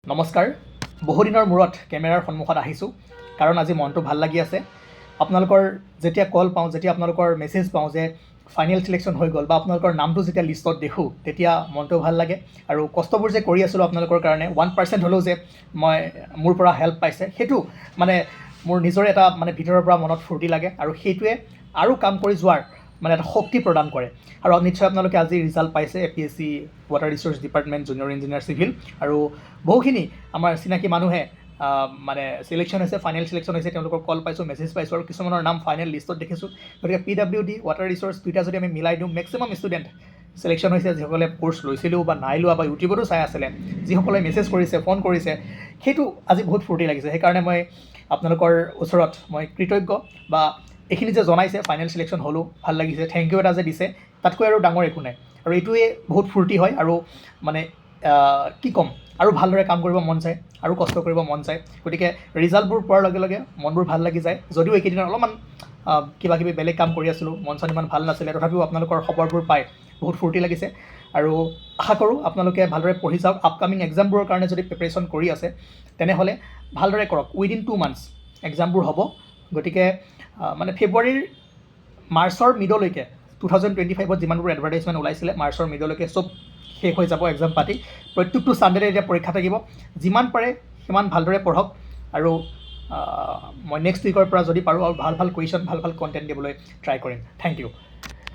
নমস্কাৰ। বহুদিনৰ মূৰত কেমেৰাৰ সন্মুখত আহিছোঁ কাৰণ আজি মনটো ভাল লাগি আছে। আপোনালোকৰ যেতিয়া কল পাওঁ, যেতিয়া আপোনালোকৰ মেছেজ পাওঁ যে ফাইনেল চিলেকশ্যন হৈ গ'ল বা আপোনালোকৰ নামটো যেতিয়া লিষ্টত দেখোঁ, তেতিয়া মনটো ভাল লাগে। আৰু কষ্টবোৰ যে কৰি আছিলোঁ আপোনালোকৰ কাৰণে 1% হ'লেও যে মোৰ পৰা হেল্প পাইছে, সেইটো মোৰ নিজৰে এটা ভিতৰৰ পৰা মনত ফূৰ্তি লাগে আৰু সেইটোৱে আৰু কাম কৰি যোৱাৰ এটা শক্তি প্ৰদান কৰে। আৰু নিশ্চয় আপোনালোকে আজি ৰিজাল্ট পাইছে APSC water resource department junior engineer civil, আৰু বহুখিনি আমাৰ চিনাকি মানুহে চিলেকশ্যন হৈছে, ফাইনেল চিলেকশ্যন হৈছে, তেওঁলোকৰ কল পাইছোঁ, মেছেজ পাইছোঁ আৰু কিছুমানৰ নাম ফাইনেল লিষ্টত দেখিছোঁ। গতিকে PWD ৱাটাৰ ৰিচোৰ্চ দুইটা যদি আমি মিলাই দিওঁ, মেক্সিমাম ষ্টুডেণ্ট চিলেকশ্যন হৈছে, যিসকলে কোৰ্চ লৈছিলোঁ বা নাই লোৱা বা ইউটিউবতো চাই আছিলে, যিসকলে মেছেজ কৰিছে, ফোন কৰিছে, সেইটো আজি বহুত ফূৰ্তি লাগিছে। সেইকাৰণে মই আপোনালোকৰ ওচৰত মই কৃতজ্ঞ, বা এইখিনি যে জনাইছে ফাইনেল চিলেকশ্যন হ'লোঁ, ভাল লাগিছে, থেংক ইউ এটা যে দিছে, তাতকৈ আৰু ডাঙৰ একো নাই। আৰু এইটোৱে বহুত ফূৰ্তি হয় আৰু কি ক'ম, আৰু ভালদৰে কাম কৰিব মন যায় আৰু কষ্ট কৰিব মন যায়। গতিকে ৰিজাল্টবোৰ পোৱাৰ লগে লগে মনবোৰ ভাল লাগি যায়। যদিও এইকেইদিনত অলপমান কিবাকিবি বেলেগ কাম কৰি আছিলোঁ, মন চন ইমান ভাল নাছিলে, তথাপিও আপোনালোকৰ খবৰবোৰ পাই বহুত ফূৰ্তি লাগিছে। আৰু আশা কৰোঁ আপোনালোকে ভালদৰে পঢ়ি যাওক। আপকামিং এক্সামবোৰৰ কাৰণে যদি প্ৰিপেৰেশ্যন কৰি আছে, তেনেহ'লে ভালদৰে কৰক। উইদিন 2 months এক্সামবোৰ হ'ব। গতিকে ফেব্ৰুৱাৰীৰ মাৰ্চৰ মিডলৈকে 2025ত যিমানবোৰ এডভাৰটাইজমেণ্ট ওলাইছিলে, মাৰ্চৰ মিডলৈকে চব শেষ হৈ যাব এক্সাম পাতি। প্ৰত্যেকটো ছানডেতে এতিয়া পৰীক্ষা থাকিব। যিমান পাৰে সিমান ভালদৰে পঢ়ক, আৰু মই নেক্সট উইকৰ পৰা যদি পাৰোঁ আৰু ভাল ভাল কুৱেশ্যন, ভাল ভাল কণ্টেণ্ট দিবলৈ ট্ৰাই কৰিম। Thank U.